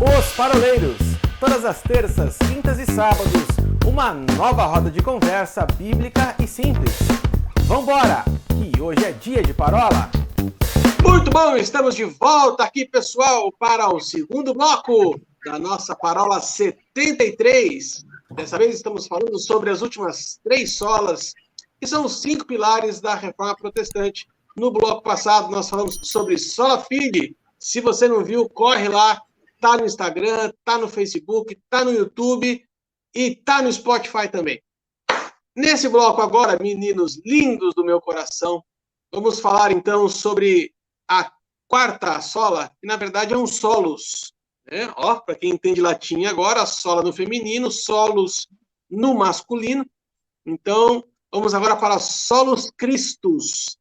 Os Paroleiros, todas as terças, quintas e sábados, uma nova roda de conversa bíblica e simples. Vambora, que hoje é dia de parola. Muito bom, estamos de volta aqui, pessoal, para o segundo bloco da nossa parola 73. Dessa vez estamos falando sobre as últimas 3 solas, que são os 5 pilares da Reforma Protestante. No bloco passado nós falamos sobre sola fide. Se você não viu, corre lá. Tá no Instagram, tá no Facebook, tá no YouTube e tá no Spotify também. Nesse bloco agora, meninos lindos do meu coração, vamos falar então sobre a quarta sola, que na verdade é um solos. Né? Ó, para quem entende latim agora, sola no feminino, solos no masculino. Então, vamos agora para solos Christus.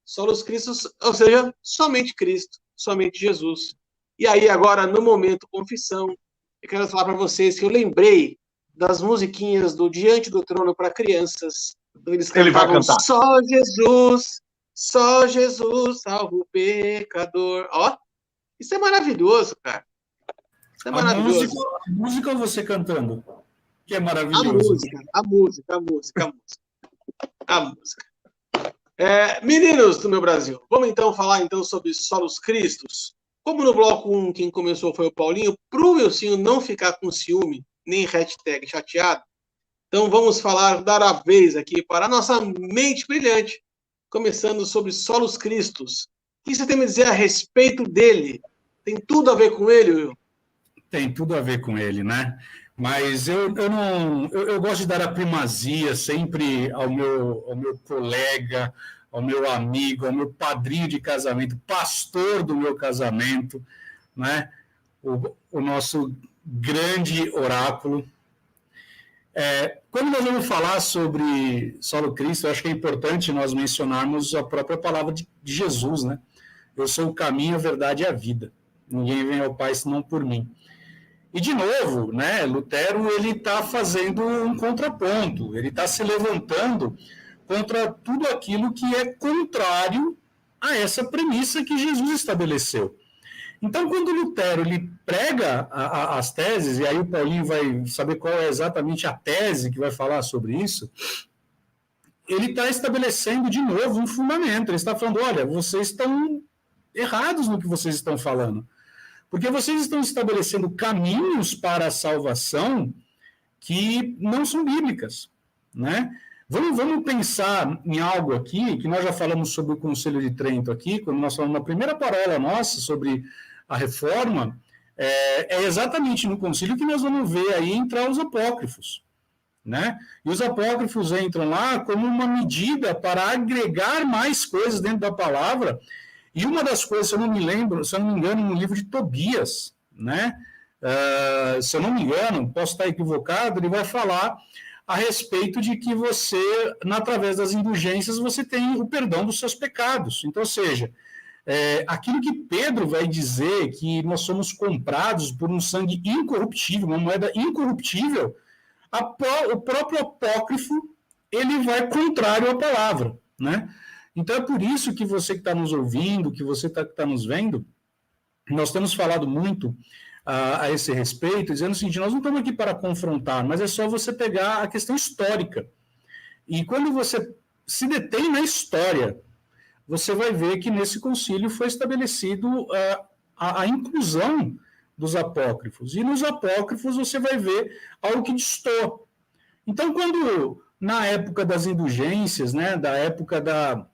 Solos Christus, ou seja, somente Cristo, somente Jesus. E aí, agora, no momento confissão, eu quero falar para vocês que eu lembrei das musiquinhas do Diante do Trono para crianças. Eles cantavam, ele vai cantar. Só Jesus salva o pecador. Ó, isso é maravilhoso, cara. Isso é maravilhoso. A música ou você cantando? Que é maravilhoso. A música. Meninos do meu Brasil, vamos então falar então sobre solos Cristos. Como no bloco 1, quem começou foi o Paulinho, pro Wilsinho não ficar com ciúme, nem hashtag chateado, então vamos dar a vez aqui para a nossa mente brilhante, começando sobre solos Cristos. O que você tem a me dizer a respeito dele? Tem tudo a ver com ele, Will? Tem tudo a ver com ele, né? Mas eu gosto de dar a primazia sempre ao meu colega, ao meu amigo, ao meu padrinho de casamento, pastor do meu casamento, né? O nosso grande oráculo. Quando nós vamos falar sobre solo Cristo, eu acho que é importante nós mencionarmos a própria palavra de Jesus, né? Eu sou o caminho, a verdade e a vida. Ninguém vem ao Pai senão por mim. E, de novo, né, Lutero está fazendo um contraponto, ele está se levantando contra tudo aquilo que é contrário a essa premissa que Jesus estabeleceu. Então, quando Lutero ele prega as teses, e aí o Paulinho vai saber qual é exatamente a tese que vai falar sobre isso, ele está estabelecendo de novo um fundamento, ele está falando, olha, vocês estão errados no que vocês estão falando. Porque vocês estão estabelecendo caminhos para a salvação que não são bíblicas, né? Vamos pensar em algo aqui, que nós já falamos sobre o Concílio de Trento aqui, quando nós falamos na primeira parola nossa sobre a reforma, é exatamente no concílio que nós vamos ver aí entrar os apócrifos, né? E os apócrifos entram lá como uma medida para agregar mais coisas dentro da palavra. E uma das coisas, se eu não me engano, no livro de Tobias, né? Se eu não me engano, posso estar equivocado, ele vai falar a respeito de que você, através das indulgências, você tem o perdão dos seus pecados. Então, ou seja, aquilo que Pedro vai dizer, que nós somos comprados por um sangue incorruptível, uma moeda incorruptível, o próprio apócrifo, ele vai contrário à palavra, né? Então, é por isso que você que está nos ouvindo, que você que está nos vendo, nós temos falado muito a esse respeito, dizendo o seguinte, nós não estamos aqui para confrontar, mas é só você pegar a questão histórica. E quando você se detém na história, você vai ver que nesse concílio foi estabelecido a inclusão dos apócrifos. E nos apócrifos você vai ver algo que distou. Então, quando, na época das indulgências, né, da época da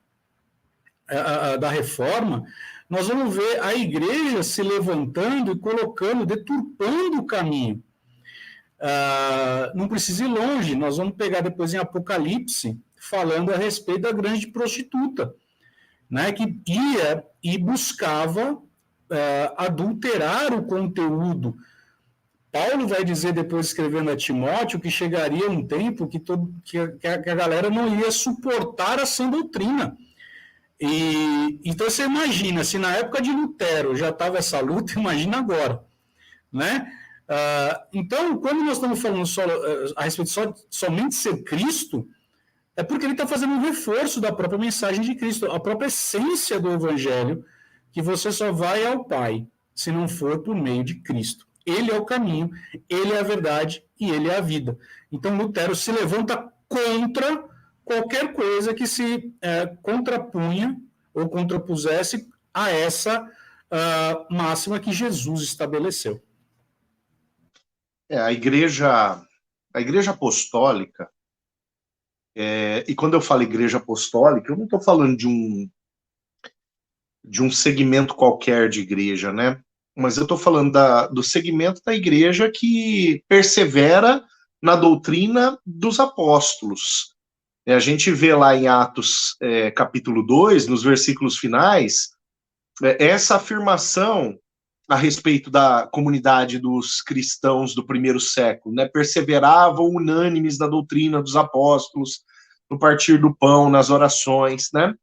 reforma, nós vamos ver a igreja se levantando e colocando, deturpando o caminho. Não precisa ir longe, nós vamos pegar depois em Apocalipse, falando a respeito da grande prostituta, né, que ia e buscava adulterar o conteúdo. Paulo vai dizer depois, escrevendo a Timóteo, que chegaria um tempo que a galera não ia suportar a sã doutrina. Então você imagina, se na época de Lutero já estava essa luta, imagina agora, né? Então, quando nós estamos falando a respeito somente ser Cristo, é porque ele está fazendo um reforço da própria mensagem de Cristo, a própria essência do Evangelho, que você só vai ao Pai se não for por meio de Cristo. Ele é o caminho, ele é a verdade e ele é a vida. Então, Lutero se levanta contra qualquer coisa que se contrapunha ou contrapusesse a essa máxima que Jesus estabeleceu. A igreja apostólica, e quando eu falo igreja apostólica, eu não estou falando de um segmento qualquer de igreja, né? Mas eu estou falando do segmento da igreja que persevera na doutrina dos apóstolos. A gente vê lá em Atos capítulo 2, nos versículos finais, essa afirmação a respeito da comunidade dos cristãos do primeiro século, né? Perseveravam unânimes na doutrina dos apóstolos, no partir do pão, nas orações, né?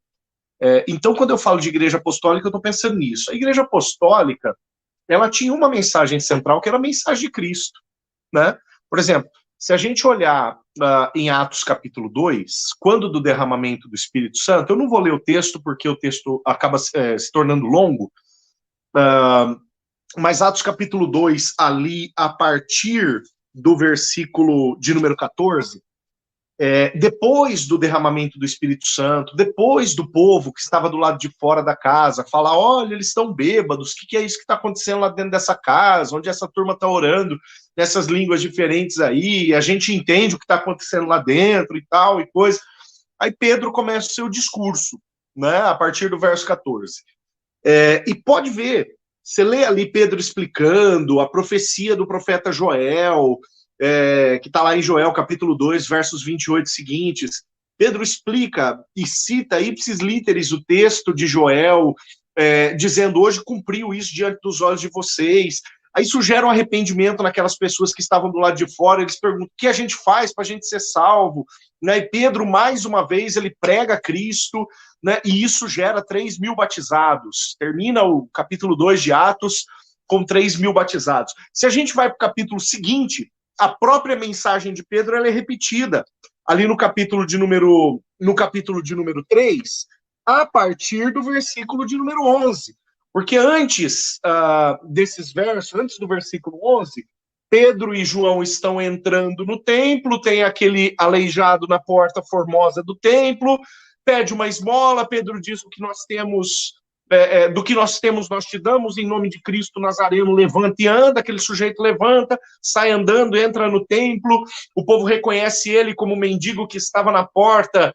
Então, quando eu falo de igreja apostólica, eu estou pensando nisso. A igreja apostólica, ela tinha uma mensagem central, que era a mensagem de Cristo, né? Por exemplo, se a gente olhar em Atos capítulo 2, quando do derramamento do Espírito Santo, eu não vou ler o texto, porque o texto acaba se tornando longo, mas Atos capítulo 2, ali, a partir do versículo de número 14, depois do derramamento do Espírito Santo, depois do povo que estava do lado de fora da casa, falar, olha, eles estão bêbados, o que é isso que está acontecendo lá dentro dessa casa, onde essa turma está orando nessas línguas diferentes aí, a gente entende o que está acontecendo lá dentro e tal, e coisa. Aí Pedro começa o seu discurso, né, a partir do verso 14. E pode ver, você lê ali Pedro explicando a profecia do profeta Joel, que está lá em Joel, capítulo 2, versos 28 seguintes. Pedro explica e cita ipsis literis o texto de Joel, dizendo, hoje cumpriu isso diante dos olhos de vocês. Aí isso gera um arrependimento naquelas pessoas que estavam do lado de fora, eles perguntam, o que a gente faz para a gente ser salvo? Né? E Pedro, mais uma vez, ele prega Cristo, né? E isso gera 3.000 batizados. Termina o capítulo 2 de Atos com 3.000 batizados. Se a gente vai para o capítulo seguinte, a própria mensagem de Pedro ela é repetida ali no capítulo de número 3, a partir do versículo de número 11. Porque antes desses versos, antes do versículo 11, Pedro e João estão entrando no templo, tem aquele aleijado na porta formosa do templo, pede uma esmola, Pedro diz o que nós temos, do que nós temos nós te damos, em nome de Cristo Nazareno, levanta e anda, aquele sujeito levanta, sai andando, entra no templo, o povo reconhece ele como mendigo que estava na porta,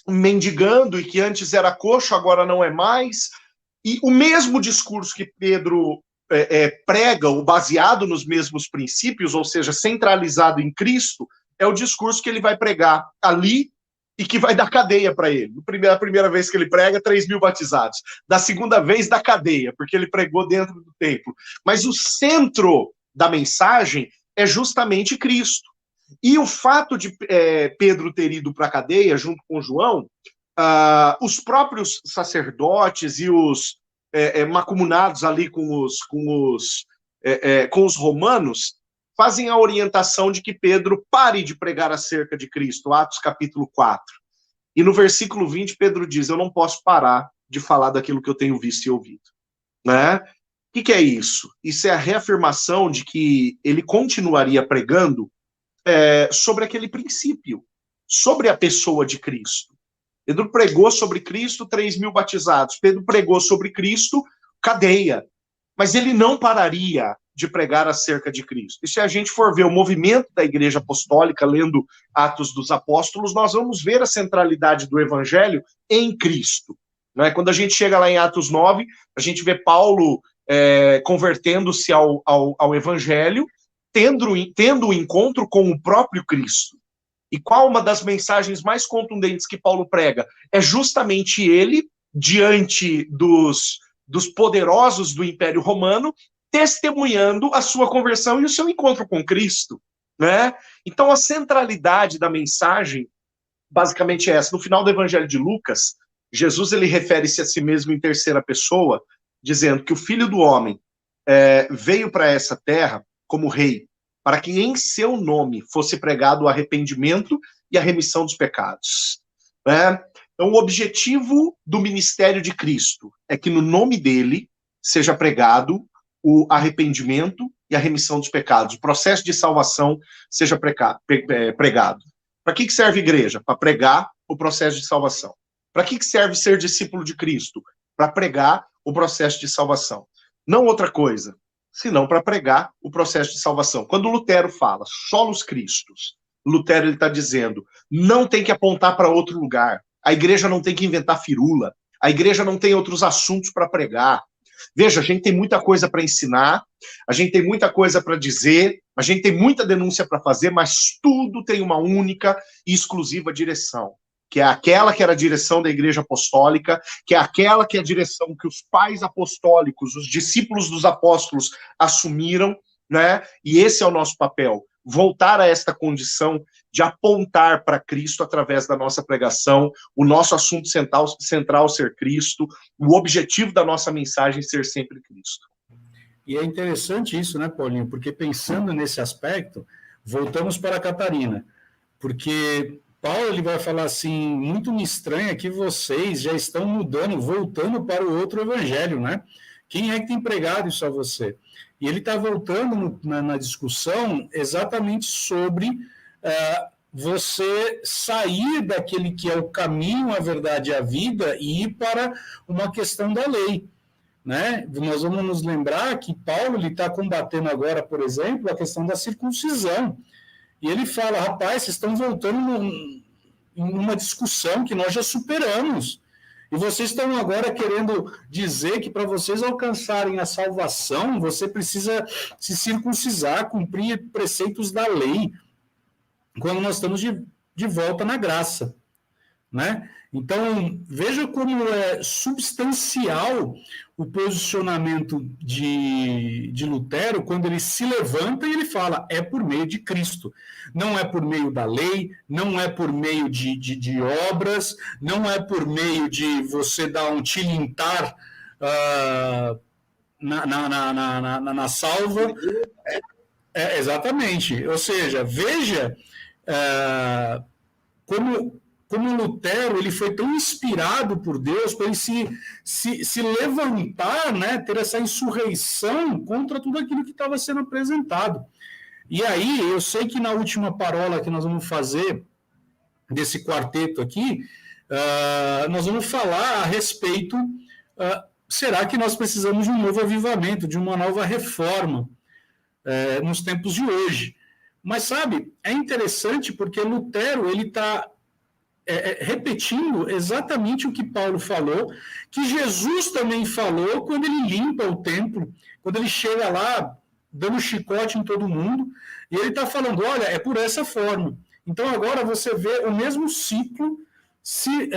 mendigando, e que antes era coxo, agora não é mais, e o mesmo discurso que Pedro prega, o baseado nos mesmos princípios, ou seja, centralizado em Cristo, é o discurso que ele vai pregar ali e que vai dar cadeia para ele. A primeira vez que ele prega, 3.000 batizados. Da segunda vez, dá cadeia, porque ele pregou dentro do templo. Mas o centro da mensagem é justamente Cristo. E o fato de Pedro ter ido para a cadeia, junto com João, os próprios sacerdotes e os macumunados ali com os romanos fazem a orientação de que Pedro pare de pregar acerca de Cristo, Atos capítulo 4. E no versículo 20, Pedro diz, eu não posso parar de falar daquilo que eu tenho visto e ouvido. Né? O que é isso? Isso é a reafirmação de que ele continuaria pregando sobre aquele princípio, sobre a pessoa de Cristo. Pedro pregou sobre Cristo, 3.000 batizados. Pedro pregou sobre Cristo, cadeia. Mas ele não pararia de pregar acerca de Cristo. E se a gente for ver o movimento da Igreja Apostólica, lendo Atos dos Apóstolos, nós vamos ver a centralidade do Evangelho em Cristo. Né? Quando a gente chega lá em Atos 9, a gente vê Paulo convertendo-se ao Evangelho, tendo um encontro com o próprio Cristo. E qual uma das mensagens mais contundentes que Paulo prega? É justamente ele, diante dos poderosos do Império Romano, testemunhando a sua conversão e o seu encontro com Cristo. Né? Então, a centralidade da mensagem, basicamente é essa. No final do Evangelho de Lucas, Jesus ele refere-se a si mesmo em terceira pessoa, dizendo que o Filho do Homem veio para essa terra como rei, para que em seu nome fosse pregado o arrependimento e a remissão dos pecados. Né? Então, o objetivo do ministério de Cristo é que no nome dele seja pregado o arrependimento e a remissão dos pecados, o processo de salvação seja pregado. Para que serve a igreja? Para pregar o processo de salvação. Para que serve ser discípulo de Cristo? Para pregar o processo de salvação. Não outra coisa, senão para pregar o processo de salvação. Quando Lutero fala solos Christus, Lutero está dizendo, não tem que apontar para outro lugar. A igreja não tem que inventar firula. A igreja não tem outros assuntos para pregar. Veja, a gente tem muita coisa para ensinar, a gente tem muita coisa para dizer, a gente tem muita denúncia para fazer, mas tudo tem uma única e exclusiva direção, que é aquela que era a direção da igreja apostólica, que é aquela que é a direção que os pais apostólicos, os discípulos dos apóstolos assumiram, né? E esse é o nosso papel, voltar a esta condição de apontar para Cristo através da nossa pregação, o nosso assunto central ser Cristo, o objetivo da nossa mensagem ser sempre Cristo. E é interessante isso, né, Paulinho? Porque pensando nesse aspecto, voltamos para a Catarina, porque Paulo ele vai falar assim, muito me estranha que vocês já estão mudando, voltando para o outro evangelho, né? Quem é que tem pregado isso a você? E ele está voltando na discussão exatamente sobre você sair daquele que é o caminho, a verdade e a vida e ir para uma questão da lei, né? Nós vamos nos lembrar que Paulo está combatendo agora, por exemplo, a questão da circuncisão. E ele fala, rapaz, vocês estão voltando numa discussão que nós já superamos. E vocês estão agora querendo dizer que para vocês alcançarem a salvação, você precisa se circuncisar, cumprir preceitos da lei, quando nós estamos de volta na graça, né? Então, veja como é substancial o posicionamento de Lutero quando ele se levanta e ele fala, é por meio de Cristo. Não é por meio da lei, não é por meio de obras, não é por meio de você dar um tilintar na salva. Exatamente. Ou seja, veja como Lutero ele foi tão inspirado por Deus para ele se levantar, né, ter essa insurreição contra tudo aquilo que estava sendo apresentado. E aí, eu sei que na última parola que nós vamos fazer desse quarteto aqui, nós vamos falar a respeito, será que nós precisamos de um novo avivamento, de uma nova reforma nos tempos de hoje? Mas, sabe, é interessante porque Lutero ele está repetindo exatamente o que Paulo falou, que Jesus também falou quando ele limpa o templo, quando ele chega lá dando chicote em todo mundo, e ele está falando, olha, é por essa forma. Então agora você vê o mesmo ciclo se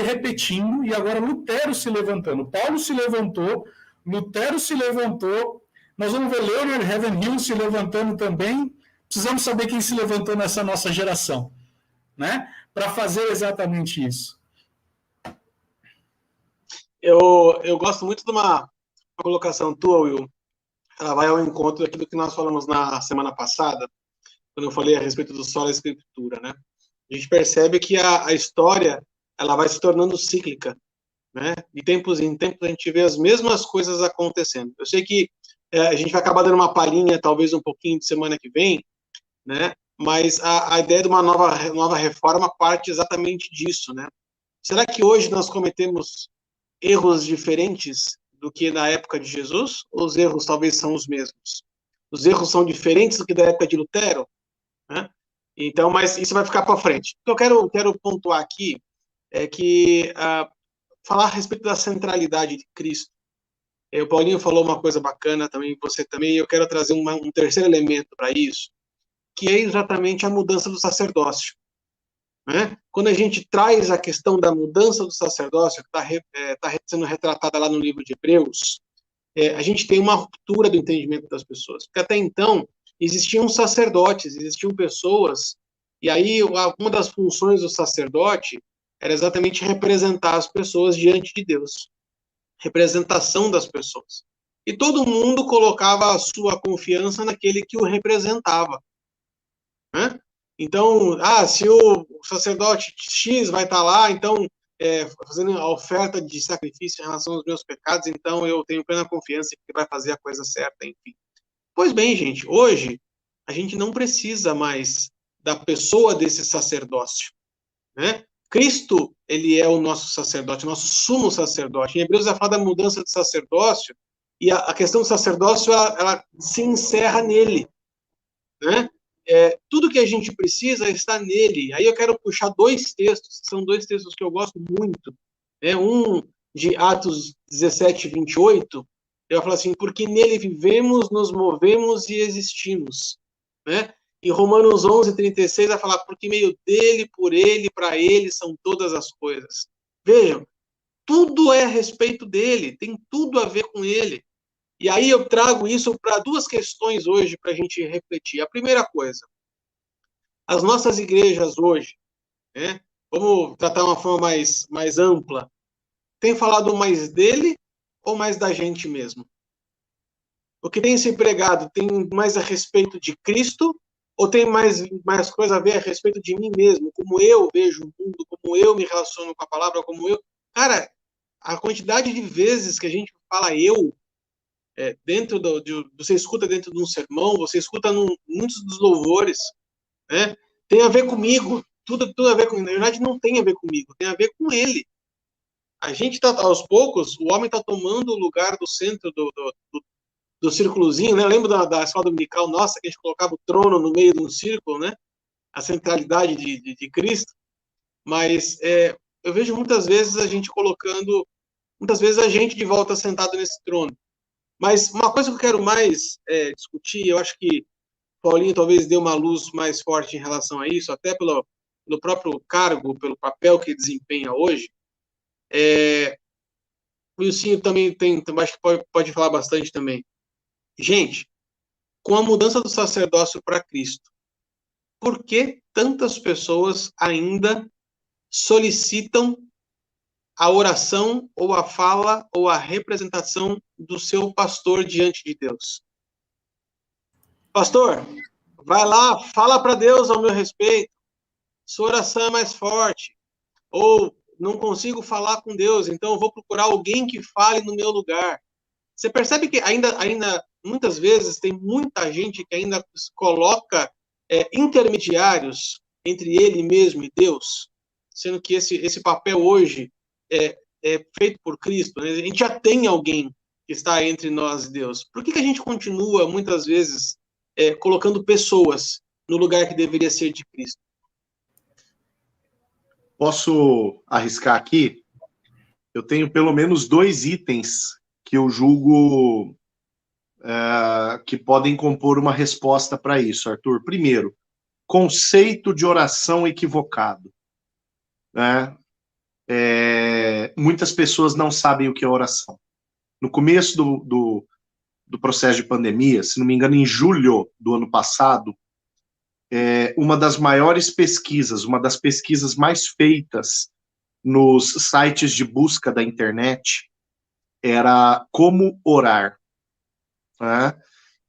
repetindo, e agora Lutero se levantando. Paulo se levantou, Lutero se levantou, nós vamos ver Leonard Ravenhill se levantando também. Precisamos saber quem se levantou nessa nossa geração, né? Para fazer exatamente isso. Eu gosto muito de uma colocação tua, Will. Ela vai ao encontro daquilo que nós falamos na semana passada, quando eu falei a respeito do Sola Escritura, né? A gente percebe que a história ela vai se tornando cíclica, né? De tempos em tempos a gente vê as mesmas coisas acontecendo. Eu sei que a gente vai acabar dando uma palhinha, talvez um pouquinho de semana que vem, né? Mas a ideia de uma nova reforma parte exatamente disso, né? Será que hoje nós cometemos erros diferentes do que na época de Jesus? Ou os erros talvez são os mesmos? Os erros são diferentes do que da época de Lutero? Né? Então, mas isso vai ficar para frente. O que eu quero pontuar aqui é que falar a respeito da centralidade de Cristo. O Paulinho falou uma coisa bacana também, você também, e eu quero trazer um terceiro elemento para isso, que é exatamente a mudança do sacerdócio. Né? Quando a gente traz a questão da mudança do sacerdócio, que está sendo retratada lá no livro de Hebreus, a gente tem uma ruptura do entendimento das pessoas. Porque até então, existiam sacerdotes, existiam pessoas, e aí uma das funções do sacerdote era exatamente representar as pessoas diante de Deus. Representação das pessoas. E todo mundo colocava a sua confiança naquele que o representava. Né? Então, se o sacerdote X vai estar lá, então fazendo a oferta de sacrifício em relação aos meus pecados, então eu tenho plena confiança que vai fazer a coisa certa, enfim. Pois bem, gente, hoje a gente não precisa mais da pessoa desse sacerdócio, né? Cristo, ele é o nosso sacerdote, nosso sumo sacerdote. Em Hebreus vai falar da mudança de sacerdócio, e a questão do sacerdócio, ela se encerra nele, né? Tudo que a gente precisa está nele. Aí eu quero puxar dois textos, são dois textos que eu gosto muito, né? Um de Atos 17, 28, eu falo assim, porque nele vivemos, nos movemos e existimos, né? E Romanos 11, 36 vai falar, porque meio dele, por ele, para ele são todas as coisas. Vejam, tudo é a respeito dele, tem tudo a ver com ele. E aí eu trago isso para duas questões hoje para a gente refletir. A primeira coisa, as nossas igrejas hoje, né, vamos tratar de uma forma mais ampla, tem falado mais dele ou mais da gente mesmo? O que tem se pregado tem mais a respeito de Cristo ou tem mais coisa a ver a respeito de mim mesmo? Como eu vejo o mundo, como eu me relaciono com a palavra, como eu... Cara, a quantidade de vezes que a gente fala eu, dentro você escuta dentro de um sermão, você escuta muitos dos louvores, né? Tem a ver comigo, tudo a ver comigo. Na verdade, não tem a ver comigo, tem a ver com ele. A gente tá, aos poucos, o homem está tomando o lugar do centro do círculozinho, né? Eu lembro da escola dominical nossa, que a gente colocava o trono no meio de um círculo, né? A centralidade de Cristo. Mas eu vejo muitas vezes a gente colocando, muitas vezes a gente de volta sentado nesse trono. Mas uma coisa que eu quero mais discutir, eu acho que Paulinho talvez dê uma luz mais forte em relação a isso, até pelo próprio cargo, pelo papel que desempenha hoje. O Wilson também acho que pode falar bastante também. Gente, com a mudança do sacerdócio para Cristo, por que tantas pessoas ainda solicitam a oração, ou a fala, ou a representação do seu pastor diante de Deus? Pastor, vai lá, fala para Deus ao meu respeito. Sua oração é mais forte. Ou não consigo falar com Deus, então eu vou procurar alguém que fale no meu lugar. Você percebe que ainda muitas vezes tem muita gente que ainda coloca intermediários entre ele mesmo e Deus, sendo que esse papel hoje é feito por Cristo, né? A gente já tem alguém que está entre nós e Deus. Por que a gente continua, muitas vezes, colocando pessoas no lugar que deveria ser de Cristo? Posso arriscar aqui? Eu tenho pelo menos 2 itens que eu julgo que podem compor uma resposta para isso, Arthur. Primeiro, conceito de oração equivocado, né? Muitas pessoas não sabem o que é oração. No começo do processo de pandemia, se não me engano, em julho do ano passado, uma das maiores pesquisas, uma das pesquisas mais feitas nos sites de busca da internet era como orar, né?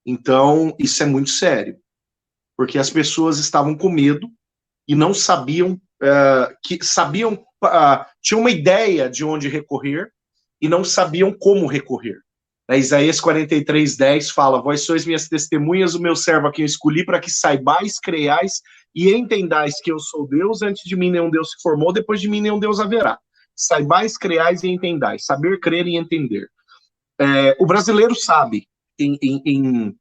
Então, isso é muito sério, porque as pessoas estavam com medo e não sabiam, tinham uma ideia de onde recorrer e não sabiam como recorrer. Isaías 43:10 fala: vós sois minhas testemunhas, o meu servo a quem eu escolhi, para que saibais, creiais e entendais que eu sou Deus, antes de mim nenhum Deus se formou, depois de mim nenhum Deus haverá. Saibais, creiais e entendais. Saber, crer e entender. O brasileiro sabe, em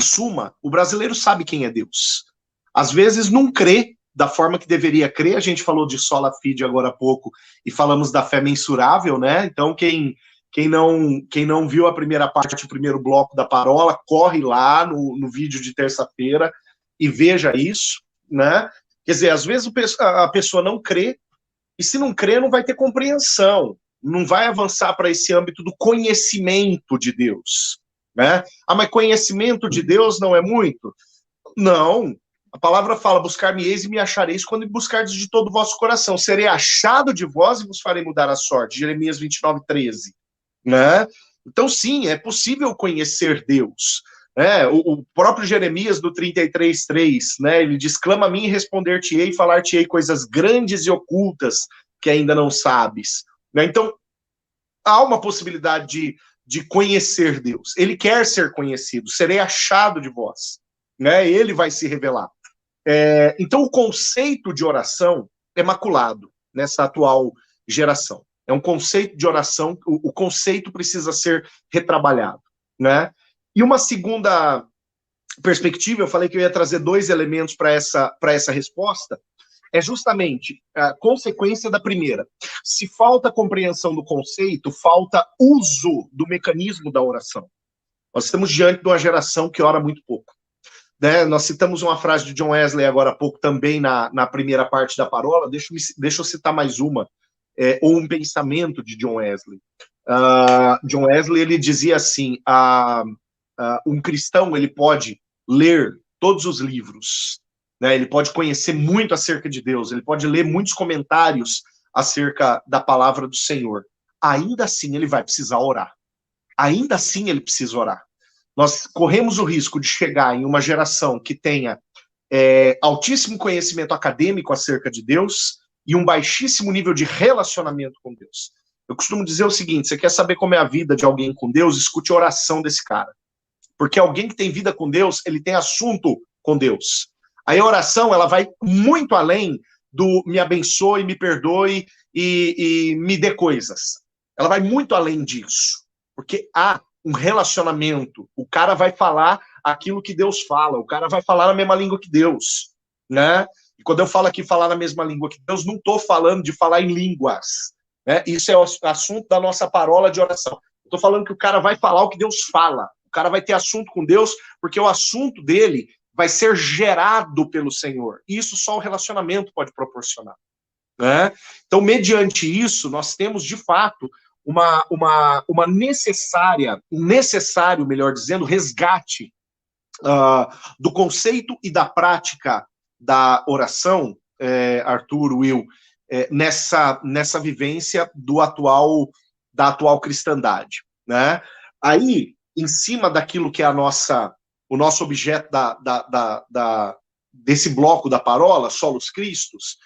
suma, o brasileiro sabe quem é Deus. Às vezes não crê da forma que deveria crer. A gente falou de sola fide agora há pouco e falamos da fé mensurável, né? Então quem não viu a primeira parte, o primeiro bloco da parola, corre lá no vídeo de terça-feira e veja isso, né? Quer dizer, às vezes a pessoa não crê, e se não crê, não vai ter compreensão, não vai avançar para esse âmbito do conhecimento de Deus, né? Mas conhecimento de Deus não é muito? Não. A palavra fala: buscar-me-eis e me achareis quando me buscardes de todo o vosso coração. Serei achado de vós e vos farei mudar a sorte. Jeremias 29:13. Né? Então, sim, é possível conhecer Deus. O próprio Jeremias, do 33:3, né, ele diz, clama a mim e responder-te-ei, falar-te-ei coisas grandes e ocultas que ainda não sabes. Né? Então, há uma possibilidade de conhecer Deus. Ele quer ser conhecido, serei achado de vós. Né? Ele vai se revelar. Então, o conceito de oração é maculado nessa atual geração. É um conceito de oração, o conceito precisa ser retrabalhado. Né? E uma segunda perspectiva, eu falei que eu ia trazer 2 elementos para essa resposta, é justamente a consequência da primeira. Se falta compreensão do conceito, falta uso do mecanismo da oração. Nós estamos diante de uma geração que ora muito pouco. Né? Nós citamos uma frase de John Wesley agora há pouco também na primeira parte da parola, deixa eu citar mais uma, ou um pensamento de John Wesley. John Wesley, ele dizia assim, um cristão, ele pode ler todos os livros, né? Ele pode conhecer muito acerca de Deus, ele pode ler muitos comentários acerca da palavra do Senhor. Ainda assim, ele vai precisar orar. Ainda assim, ele precisa orar. Nós corremos o risco de chegar em uma geração que tenha altíssimo conhecimento acadêmico acerca de Deus e um baixíssimo nível de relacionamento com Deus. Eu costumo dizer o seguinte, você quer saber como é a vida de alguém com Deus? Escute a oração desse cara. Porque alguém que tem vida com Deus, ele tem assunto com Deus. Aí a oração, ela vai muito além do me abençoe, me perdoe e me dê coisas. Ela vai muito além disso. Porque há um relacionamento. O cara vai falar aquilo que Deus fala. O cara vai falar na mesma língua que Deus. Né? E quando eu falo aqui falar na mesma língua que Deus, não estou falando de falar em línguas. Né? Isso é o assunto da nossa parola de oração. Estou falando que o cara vai falar o que Deus fala. O cara vai ter assunto com Deus, porque o assunto dele vai ser gerado pelo Senhor. E isso só o relacionamento pode proporcionar. Né? Então, mediante isso, nós temos, de fato, um necessário, melhor dizendo, resgate do conceito e da prática da oração, Arthur, Will, nessa vivência da atual cristandade. Né? Aí, em cima daquilo que é o nosso objeto desse bloco da parola, Solos Christus,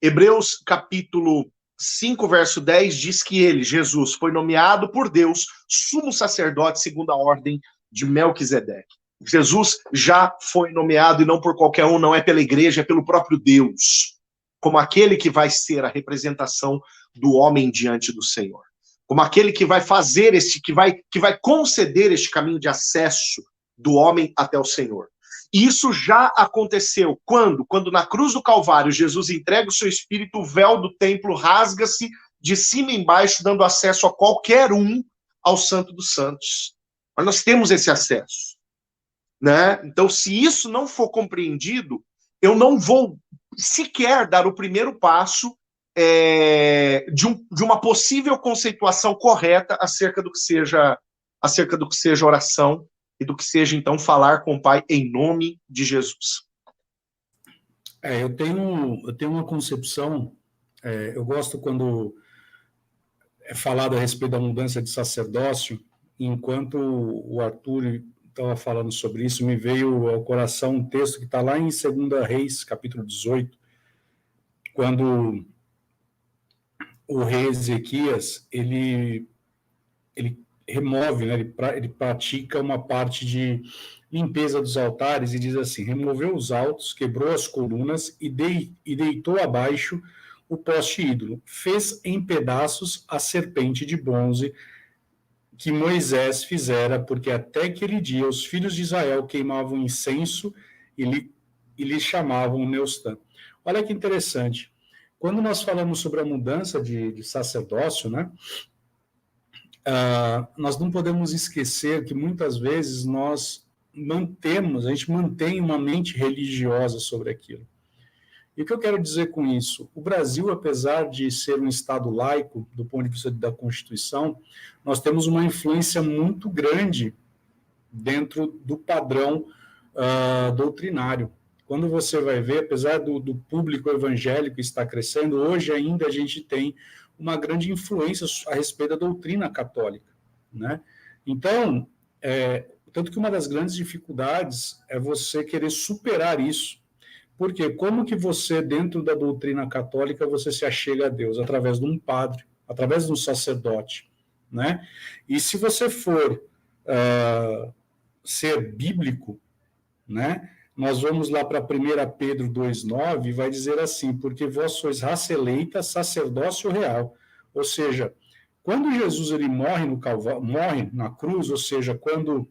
Hebreus capítulo 5, verso 10, diz que ele, Jesus, foi nomeado por Deus sumo sacerdote segundo a ordem de Melquisedeque. Jesus já foi nomeado, e não por qualquer um, não é pela igreja, é pelo próprio Deus, como aquele que vai ser a representação do homem diante do Senhor. Como aquele que vai fazer que vai conceder este caminho de acesso do homem até o Senhor. E isso já aconteceu quando na cruz do Calvário Jesus entrega o seu espírito, o véu do templo rasga-se de cima e embaixo, dando acesso a qualquer um ao Santo dos Santos. Mas nós temos esse acesso. Né? Então, se isso não for compreendido, eu não vou sequer dar o primeiro passo de uma possível conceituação correta acerca do que seja oração e do que seja, então, falar com o Pai em nome de Jesus. Eu tenho uma concepção, eu gosto quando é falado a respeito da mudança de sacerdócio, enquanto o Arthur estava falando sobre isso, me veio ao coração um texto que está lá em 2 Reis, capítulo 18, quando o rei Ezequias, ele remove, né, ele pratica uma parte de limpeza dos altares e diz assim, removeu os altos, quebrou as colunas e deitou abaixo o poste ídolo, fez em pedaços a serpente de bronze que Moisés fizera, porque até aquele dia os filhos de Israel queimavam incenso e lhe chamavam Neustã. Olha que interessante. Quando nós falamos sobre a mudança de sacerdócio, né, nós não podemos esquecer que muitas vezes a gente mantém uma mente religiosa sobre aquilo. E o que eu quero dizer com isso? O Brasil, apesar de ser um Estado laico, do ponto de vista da Constituição, nós temos uma influência muito grande dentro do padrão doutrinário. Quando você vai ver, apesar do público evangélico estar crescendo, hoje ainda a gente tem uma grande influência a respeito da doutrina católica. Né? Então, Tanto que uma das grandes dificuldades é você querer superar isso. Porque como que você, dentro da doutrina católica, você se achega a Deus? Através de um padre, através de um sacerdote, né? E se você for ser bíblico, né? Nós vamos lá para 1 Pedro 2,9 e vai dizer assim, porque vós sois raça eleita, sacerdócio real. Ou seja, quando Jesus ele morre na cruz, ou seja, quando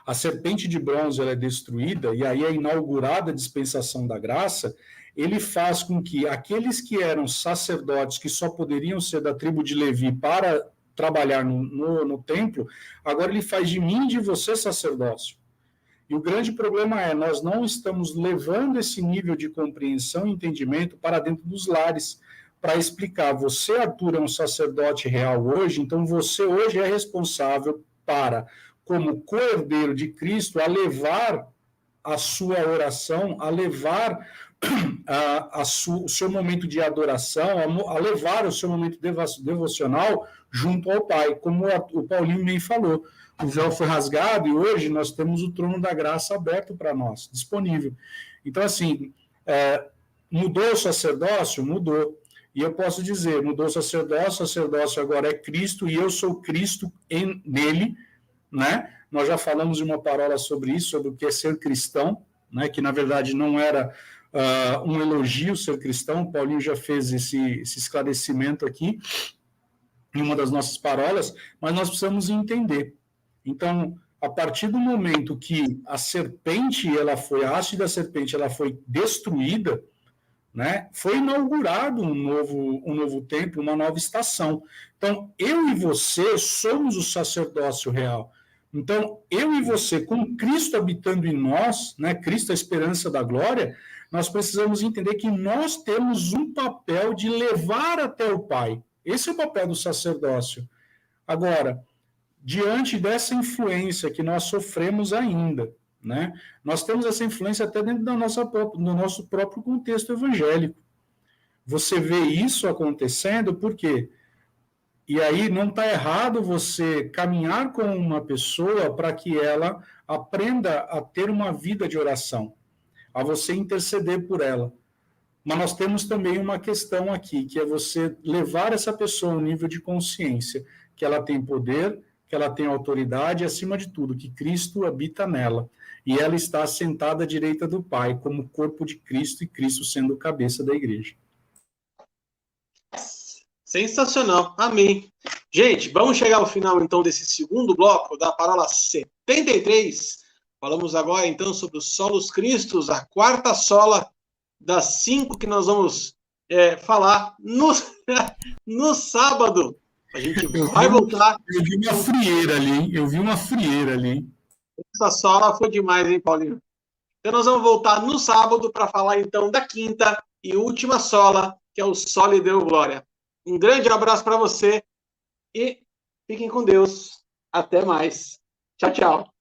a serpente de bronze ela é destruída, e aí é inaugurada a dispensação da graça, ele faz com que aqueles que eram sacerdotes, que só poderiam ser da tribo de Levi para trabalhar no templo, agora ele faz de mim e de você sacerdócio. E o grande problema é, nós não estamos levando esse nível de compreensão e entendimento para dentro dos lares, para explicar, você, Arthur, é um sacerdote real hoje, então você hoje é responsável para, como co-herdeiro de Cristo, a levar a sua oração, a levar o seu momento de adoração, a levar o seu momento devocional junto ao Pai, como o Paulinho nem falou. O véu foi rasgado e hoje nós temos o trono da graça aberto para nós, disponível. Então, assim, mudou o sacerdócio? Mudou. E eu posso dizer, mudou o sacerdócio agora é Cristo e eu sou Cristo nele, né? Nós já falamos de uma parola sobre isso, sobre o que é ser cristão, né? Que na verdade não era um elogio ser cristão. O Paulinho já fez esse esclarecimento aqui em uma das nossas parolas, mas nós precisamos entender. Então, a partir do momento que a haste da serpente ela foi destruída, né, foi inaugurado um novo templo, uma nova estação. Então, eu e você somos o sacerdócio real. Então, eu e você, com Cristo habitando em nós, né, Cristo a esperança da glória, nós precisamos entender que nós temos um papel de levar até o Pai. Esse é o papel do sacerdócio. Agora, diante dessa influência que nós sofremos ainda, né, nós temos essa influência até dentro do nosso próprio contexto evangélico. Você vê isso acontecendo, por quê? E aí não está errado você caminhar com uma pessoa para que ela aprenda a ter uma vida de oração, a você interceder por ela. Mas nós temos também uma questão aqui, que é você levar essa pessoa a um nível de consciência, que ela tem poder, que ela tem autoridade e, acima de tudo, que Cristo habita nela. E ela está sentada à direita do Pai, como corpo de Cristo, e Cristo sendo o cabeça da igreja. Sensacional, amém. Gente, vamos chegar ao final, então, desse segundo bloco da parola 73. Falamos agora, então, sobre os solos cristos, a quarta sola das 5 que nós vamos falar no sábado. A gente vai voltar. Eu vi uma frieira ali. Essa sola foi demais, hein, Paulinho? Então nós vamos voltar no sábado para falar, então, da quinta e última sola, que é o Soli Deo Glória. Um grande abraço para você e fiquem com Deus. Até mais. Tchau, tchau.